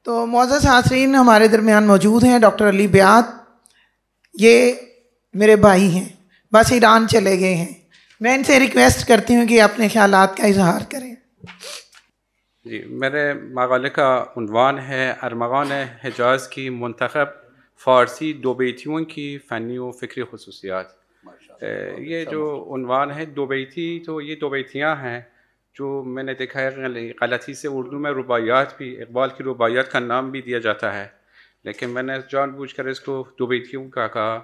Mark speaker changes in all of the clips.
Speaker 1: تو معزز حاضرین، ہمارے درمیان موجود ہیں ڈاکٹر علی بیات. یہ میرے بھائی ہیں، بس ایران چلے گئے ہیں. میں ان سے ریکویسٹ کرتی ہوں کہ اپنے خیالات کا اظہار کریں.
Speaker 2: جی، میرے مقالے کا عنوان ہے ارمغان حجاز کی منتخب فارسی دو بیتیوں کی فنی و فکری خصوصیات. یہ جو عنوان ہے دو بیتی، تو یہ دو بیتیاں ہیں جو میں نے دیکھا ہے غلطی سے اردو میں رباعیات بھی، اقبال کی رباعیات کا نام بھی دیا جاتا ہے، لیکن میں نے جان بوجھ کر اس کو دو بیتیوں کا کہا.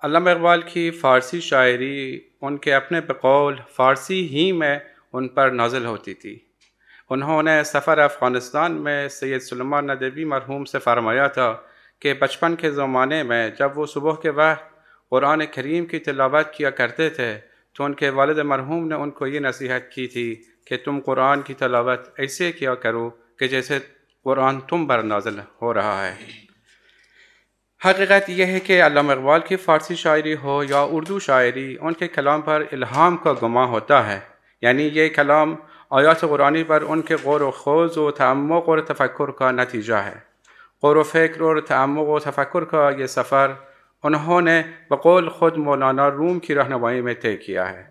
Speaker 2: علامہ اقبال کی فارسی شاعری ان کے اپنے بقول فارسی ہی میں ان پر نازل ہوتی تھی. انہوں نے سفر افغانستان میں سید سلیمان ندوی مرحوم سے فرمایا تھا کہ بچپن کے زمانے میں جب وہ صبح کے وقت قرآن کریم کی تلاوت کیا کرتے تھے تو ان کے والد مرحوم نے ان کو یہ نصیحت کی تھی کہ تم قرآن کی تلاوت ایسے کیا کرو کہ جیسے قرآن تم پر نازل ہو رہا ہے. حقیقت یہ ہے کہ علامہ اقبال کی فارسی شاعری ہو یا اردو شاعری، ان کے کلام پر الہام کا گماں ہوتا ہے. یعنی یہ کلام آیات قرآنی پر ان کے غور و خوض و تعمق اور تفکر کا نتیجہ ہے. غور و فکر اور تعمق و تفکر کا یہ سفر انہوں نے بقول خود مولانا روم کی رہنمائی میں طے کیا ہے.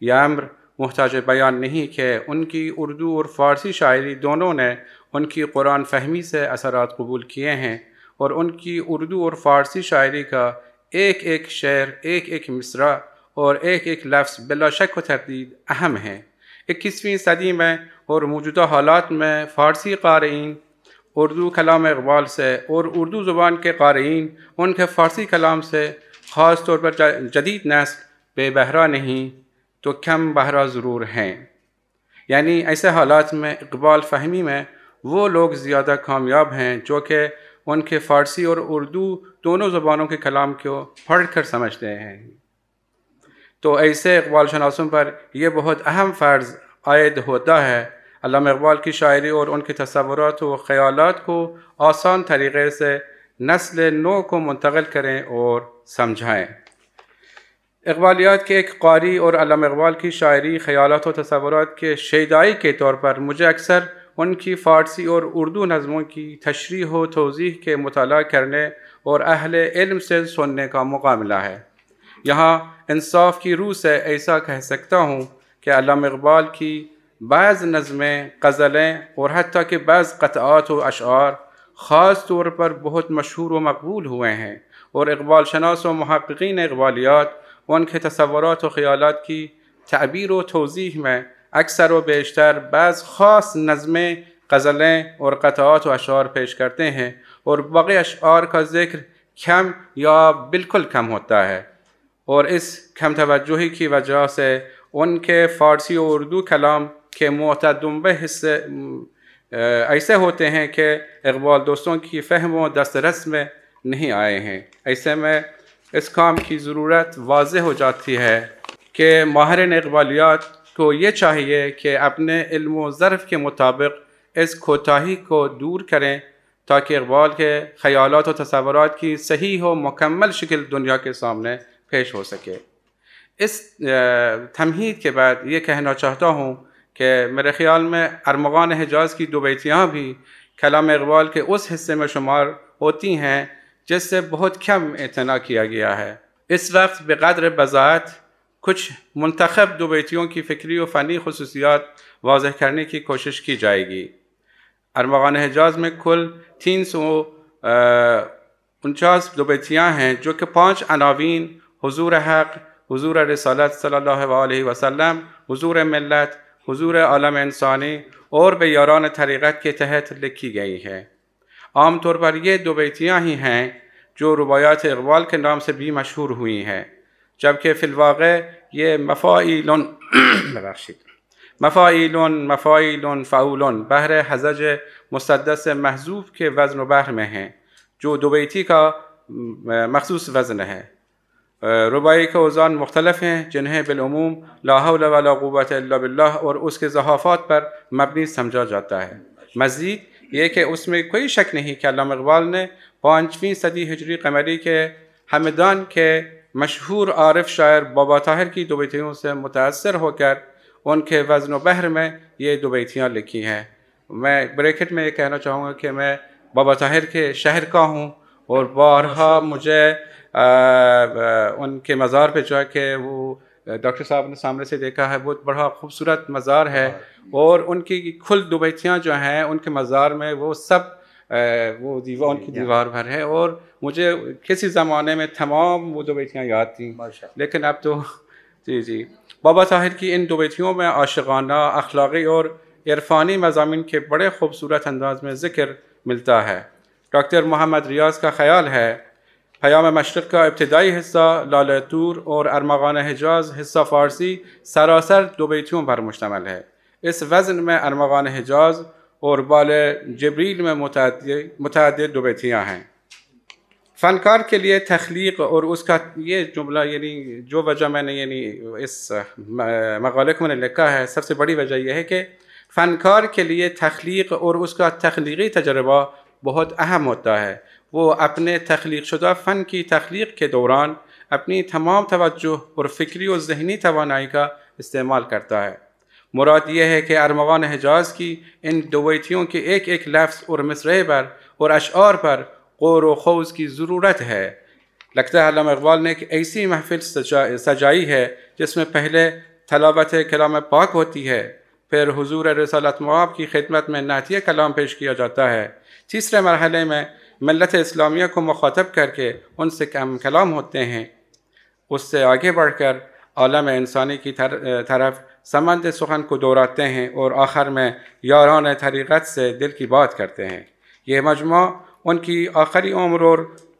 Speaker 2: یہ امر محتاج بیان نہیں کہ ان کی اردو اور فارسی شاعری دونوں نے ان کی قرآن فہمی سے اثرات قبول کیے ہیں، اور ان کی اردو اور فارسی شاعری کا ایک ایک شعر، ایک ایک مصرع اور ایک ایک لفظ بلا شک و تردید اہم ہیں. 21ویں صدی میں اور موجودہ حالات میں فارسی قارئین اردو کلام اقبال سے اور اردو زبان کے قارئین ان کے فارسی کلام سے، خاص طور پر جدید نسل، بے بہرہ نہیں تو کم بہرہ ضرور ہیں. یعنی ایسے حالات میں اقبال فہمی میں وہ لوگ زیادہ کامیاب ہیں جو کہ ان کے فارسی اور اردو دونوں زبانوں کے کلام کو پڑھ کر سمجھتے ہیں. تو ایسے اقبال شناسوں پر یہ بہت اہم فرض عائد ہوتا ہے علامہ اقبال کی شاعری اور ان کے تصورات و خیالات کو آسان طریقے سے نسل نو کو منتقل کریں اور سمجھائیں. اقبالیات کے ایک قاری اور علامہ اقبال کی شاعری، خیالات و تصورات کے شیدائی کے طور پر مجھے اکثر ان کی فارسی اور اردو نظموں کی تشریح و توضیح کے مطالعہ کرنے اور اہل علم سے سننے کا موقع ملا ہے. یہاں انصاف کی روح سے ایسا کہہ سکتا ہوں کہ علامہ اقبال کی بعض نظمیں، غزلیں اور حتیٰ کہ بعض قطعات و اشعار خاص طور پر بہت مشہور و مقبول ہوئے ہیں، اور اقبال شناس و محققین اقبالیات ان کے تصورات و خیالات کی تعبیر و توضیح میں اکثر و بیشتر بعض خاص نظمیں، غزلیں اور قطعات و اشعار پیش کرتے ہیں، اور باقی اشعار کا ذکر کم یا بالکل کم ہوتا ہے. اور اس کم توجہی کی وجہ سے ان کے فارسی و اردو کلام کے متدنبع حصے ایسے ہوتے ہیں کہ اقبال دوستوں کی فہم و دسترس میں نہیں آئے ہیں. ایسے میں اس کام کی ضرورت واضح ہو جاتی ہے کہ ماہرین اقبالیات کو یہ چاہیے کہ اپنے علم و ظرف کے مطابق اس کوتاہی کو دور کریں تاکہ اقبال کے خیالات و تصورات کی صحیح و مکمل شکل دنیا کے سامنے پیش ہو سکے. اس تمہید کے بعد یہ کہنا چاہتا ہوں کہ میرے خیال میں ارمغان حجاز کی دو بیتیاں بھی کلام اقبال کے اس حصے میں شمار ہوتی ہیں جس سے بہت کم اعتنا کیا گیا ہے. اس وقت بقدر بضاعت کچھ منتخب دو بیتیوں کی فکری و فنی خصوصیات واضح کرنے کی کوشش کی جائے گی. ارمغان حجاز میں کل 349 دو بیتیاں ہیں جو کہ 5 عناوین حضور حق، حضور رسالت صلی اللہ علیہ وسلم، حضور ملت، حضور عالم انسانی اور بیاران طریقت کے تحت لکھی گئی ہے. عام طور پر یہ دو بیتیاں ہی ہیں جو رباعیات اقبال کے نام سے بھی مشہور ہوئی ہیں، جبکہ فی الواقع یہ مفاعیل فعول بحر حزج مسدس محذوف کے وزن و بحر میں ہیں، جو دو بیتی کا مخصوص وزن ہے. رباعی کے اوزان مختلف ہیں جنہیں بالعموم لا حول ولا قوت الا باللہ اور اس کے زحافات پر مبنی سمجھا جاتا ہے. مزید یہ کہ اس میں کوئی شک نہیں کہ علامہ اقبال نے 5ویں صدی ہجری قمری کے ہمدان کے مشہور عارف شاعر بابا طاہر کی دو بیتیوں سے متاثر ہو کر ان کے وزن و بحر میں یہ دو بیتیاں لکھی ہیں. میں بریکٹ میں یہ کہنا چاہوں گا کہ میں بابا طاہر کے شہر کا ہوں اور بارہا مجھے ان کے مزار پہ جو ہے کہ وہ ڈاکٹر صاحب نے سامنے سے دیکھا ہے، بہت بڑا خوبصورت مزار ہے، اور ان کی کل دو بیٹیاں جو ہیں ان کے مزار میں وہ سب وہ ان کی دیوار بھر ہے، اور مجھے کسی زمانے میں تمام وہ دو بیٹیاں یاد تھیں، لیکن اب تو جی بابا طاہر کی ان دو بیٹیوں میں عاشقانہ، اخلاقی اور عرفانی مضامین کے بڑے خوبصورت انداز میں ذکر ملتا ہے۔ ڈاکٹر محمد ریاض کا خیال ہے پیام مشرق کا ابتدائی حصہ لالہ طور اور ارمغان حجاز حصہ فارسی سراسر دو بیتیوں پر مشتمل ہے۔ اس وزن میں ارمغان حجاز اور بال جبریل میں متعدد دو بیتیاں ہیں۔ فنکار کے لیے تخلیق اور اس کا یہ جملہ یعنی جو وجہ میں نے اس مقالے کو میں نے لکھا ہے، سب سے بڑی وجہ یہ ہے کہ فنکار کے لیے تخلیق اور اس کا تخلیقی تجربہ بہت اہم ہوتا ہے۔ وہ اپنے تخلیق شدہ فن کی تخلیق کے دوران اپنی تمام توجہ اور فکری اور ذہنی توانائی کا استعمال کرتا ہے۔ مراد یہ ہے کہ ارمغان حجاز کی ان دو بیتیوں کے ایک ایک لفظ اور مصرعے پر اور اشعار پر غور و خوض کی ضرورت ہے۔ لگتا ہے علامہ اقبال نے ایک ایسی محفل سجائی ہے جس میں پہلے تلاوت کلام پاک ہوتی ہے، پھر حضور رسالت مآب کی خدمت میں نعتیہ کلام پیش کیا جاتا ہے، تیسرے مرحلے میں ملت اسلامیہ کو مخاطب کر کے ان سے کلام ہوتے ہیں، اس سے آگے بڑھ کر عالم انسانی کی طرف سمند سخن کو دوہراتے ہیں، اور آخر میں یاران طریقت سے دل کی بات کرتے ہیں۔ یہ مجموعہ ان کی آخری عمر اور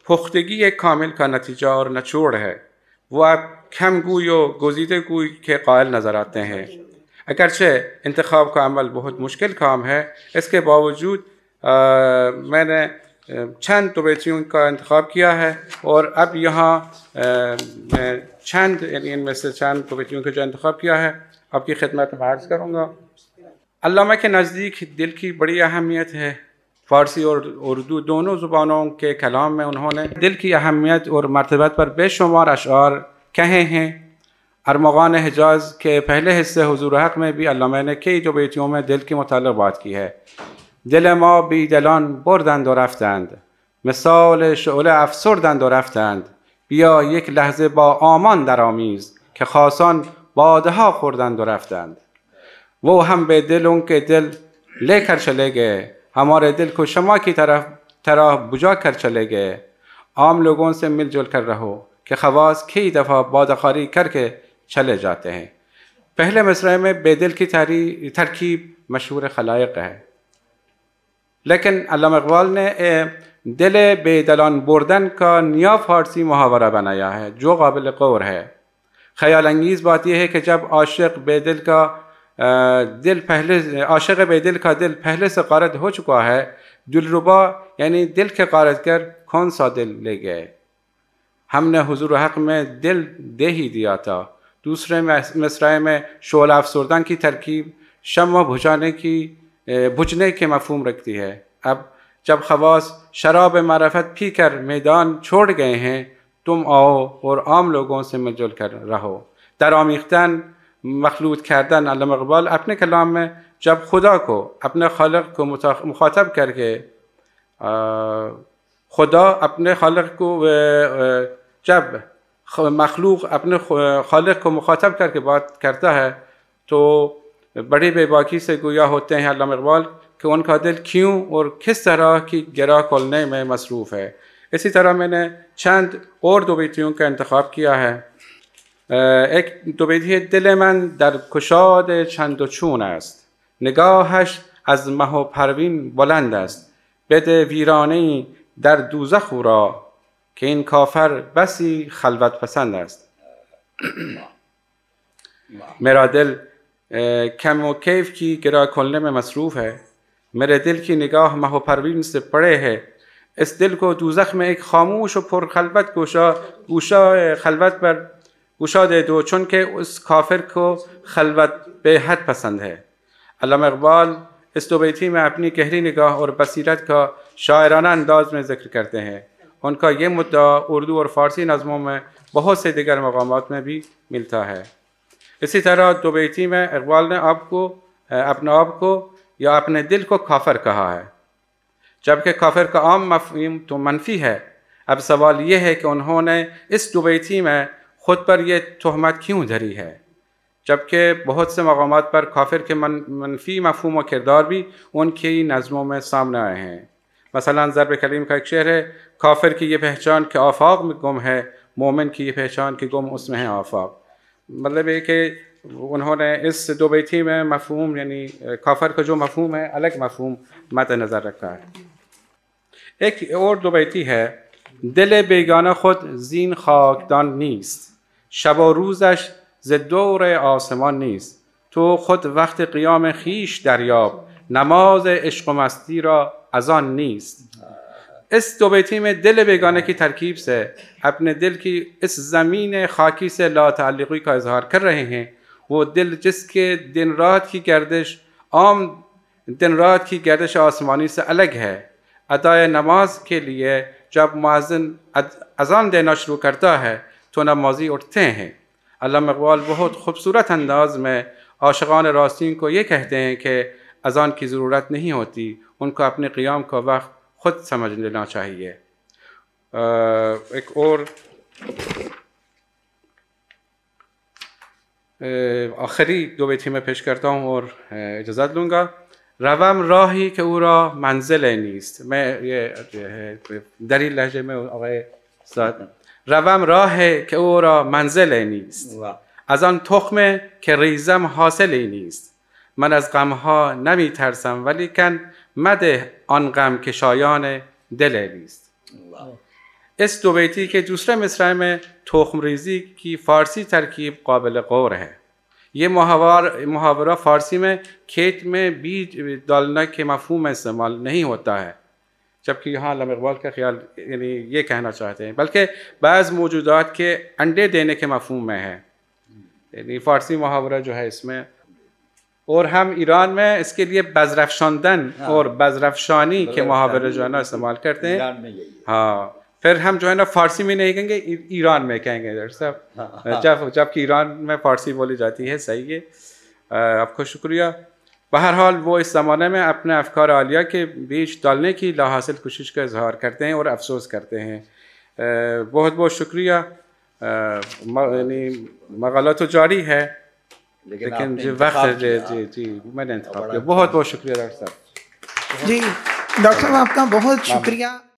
Speaker 2: پختگی کامل کا نتیجہ اور نچوڑ ہے۔ وہ اب کھم گوئی و گزیدہ گوئی کے قائل نظر آتے ہیں۔ اگرچہ انتخاب کا عمل بہت مشکل کام ہے، اس کے باوجود میں نے چند دو بیتیوں کا انتخاب کیا ہے، اور اب یہاں میں چند یعنی ان میں سے چند دو بیتیوں کا جو انتخاب کیا ہے آپ کی خدمت میں عرض کروں گا۔ علامہ کے نزدیک دل کی بڑی اہمیت ہے۔ فارسی اور اردو دونوں زبانوں کے کلام میں انہوں نے دل کی اہمیت اور مرتبت پر بے شمار اشعار کہے ہیں۔ ارمغان حجاز کے پہلے حصے حضور حق میں بھی علامہ نے کئی دو بیتیوں میں دل کی متعلق بات کی ہے۔ دل ما بی دلان بردند و رفتند، مثال شعله افسردند و رفتند، بیا یک لحظه با آمان درآمیز که خاصان باده ها خوردند و رفتند۔ وہ ہم بے دلوں کے دل لے کر چلے گئے، ہمارے دل کو شمع کی طرح بجھا کر چلے گئے۔ عام لوگوں سے مل جل کر رہو کہ خواص کئی دفعہ بادہ خواری کر کے چلے جاتے ہیں۔ پہلے مصرعے میں بے دل کی ترکیب مشہور خلائق ہے، لیکن علامہ اقبال نے دل بے دلان بردن کا نیا فارسی محاورہ بنایا ہے جو قابل غور ہے۔ خیال انگیز بات یہ ہے کہ جب عاشق بے دل کا دل پہلے سے غارت ہو چکا ہے، دلربا یعنی دل کے غارت کر کون سا دل لے گئے؟ ہم نے حضور حق میں دل دے ہی دیا تھا۔ دوسرے مصرعے میں شعلہ افسردن کی ترکیب شمع بجھنے کے مفہوم رکھتی ہے۔ اب جب خواص شراب معرفت پی کر میدان چھوڑ گئے ہیں، تم آؤ اور عام لوگوں سے مل جل کر رہو۔ در آمیختن، مخلوط کردن، علامہ اقبال اپنے کلام میں جب خدا کو اپنے خالق کو مخاطب کر کے جب مخلوق اپنے خالق کو مخاطب کر کے بات کرتا ہے تو بڑی بے باکی سے گویا ہوتے ہیں علامہ اقبال کہ ان کا دل کیوں اور کس طرح کی گرہ کھولنے میں مصروف ہے۔ اسی طرح میں نے چند اور دو بیتیوں کا انتخاب کیا ہے۔ ایک دو بیتی دل من در کشاد چند و چون است، نگاهش از مه و پروین بلند است، بده ویرانه‌ای در دوزخ او را که این کافر بسی خلوت پسند است۔ میرا دل کم و کیف کی گرہ کھولنے میں مصروف ہے، میرے دل کی نگاہ مہ و پروین سے پڑے ہے۔ اس دل کو دوزخ میں ایک خاموش و پر خلوت گوشا دے دو، چونکہ اس کافر کو خلوت بے حد پسند ہے۔ علامہ اقبال اس دو بیتی میں اپنی گہری نگاہ اور بصیرت کا شاعرانہ انداز میں ذکر کرتے ہیں۔ ان کا یہ مدعا اردو اور فارسی نظموں میں بہت سے دیگر مقامات میں بھی ملتا ہے۔ اسی طرح دو بیتی میں اقبال نے اپنے آپ کو یا اپنے دل کو کافر کہا ہے، جبکہ کافر کا عام مفہوم تو منفی ہے۔ اب سوال یہ ہے کہ انہوں نے اس دو بیتی میں خود پر یہ تہمت کیوں دھری ہے، جبکہ بہت سے مقامات پر کافر کے منفی مفہوم و کردار بھی ان کی نظموں میں سامنے آئے ہیں۔ مثلا ضرب کلیم کا ایک شعر ہے، کافر کی یہ پہچان کہ آفاق میں گم ہے، مومن کی یہ پہچان کہ گم اس میں ہے آفاق۔ مطلب یہ کہ انہوں نے اس دو بیتی میں مفہوم یعنی کافر کا جو مفہوم ہے الگ مفہوم مد نظر رکھا ہے۔ ایک اور دو بیتی ہے، دل بیگانه خود زین خاکدان نیست، شب و روزش ز دور آسمان نیست، تو خود وقت قیام خیش دریاب، نماز عشق و مستی را از آن نیست۔ اس دو بیتی میں دل بیگانه کی ترکیب سے اپنے دل کی اس زمین خاکی سے لا تعلقی کا اظہار کر رہے ہیں، وہ دل جس کے دن رات کی گردش آسمانی سے الگ ہے۔ ادائے نماز کے لیے جب مؤذن اذان دینا شروع کرتا ہے تو نمازی اٹھتے ہیں۔ علامہ اقبال بہت خوبصورت انداز میں عاشقان راستین کو یہ کہتے ہیں کہ اذان کی ضرورت نہیں ہوتی، ان کو اپنے قیام کا وقت خود سمجھ لینا چاہیے۔ ایک اور آخری دو بیتی میں پیش کرتا ہوں اور اجازت لوں گا۔ روم راہی که او را منزل نیست، میں یہ دری لہجے میں روم راہ که او را منزل نیست، از آن تخم که ریزم حاصل نیست، من از غمها نمی ترسم ولیکن مده آن غم که شایان دل نیست۔ اس دو بیتی کے دوسرے مصرع میں تخم ریزی کی فارسی ترکیب قابل غور ہے۔ یہ محاورہ فارسی میں کھیت میں بیج ڈالنا کے مفہوم میں استعمال نہیں ہوتا ہے، جبکہ یہاں علامہ اقبال کا خیال یعنی یہ کہنا چاہتے ہیں بلکہ بعض موجودات کے انڈے دینے کے مفہوم میں ہے، یعنی فارسی محاورہ جو ہے اس میں۔ اور ہم ایران میں اس کے لیے بذرافشاندن اور بذرافشانی کے محاورے جو ہے نا استعمال کرتے ہیں۔ ہاں، پھر ہم جو ہے نا فارسی میں نہیں کہیں گے، ایران میں کہیں گے ڈاکٹر صاحب، جبکہ ایران میں فارسی بولی جاتی ہے۔ صحیح ہے، آپ کو شکریہ۔ بہرحال وہ اس زمانے میں اپنے افکار عالیہ کے بیچ ڈالنے کی لاحاصل کوشش کا اظہار کرتے ہیں اور افسوس کرتے ہیں۔ بہت بہت شکریہ۔ یعنی مقالہ تو جاری ہے لیکن جو وقت جی میں نے انتخاب کیا۔ بہت بہت شکریہ ڈاکٹر صاحب۔
Speaker 1: جی ڈاکٹر صاحب آپ کا بہت شکریہ۔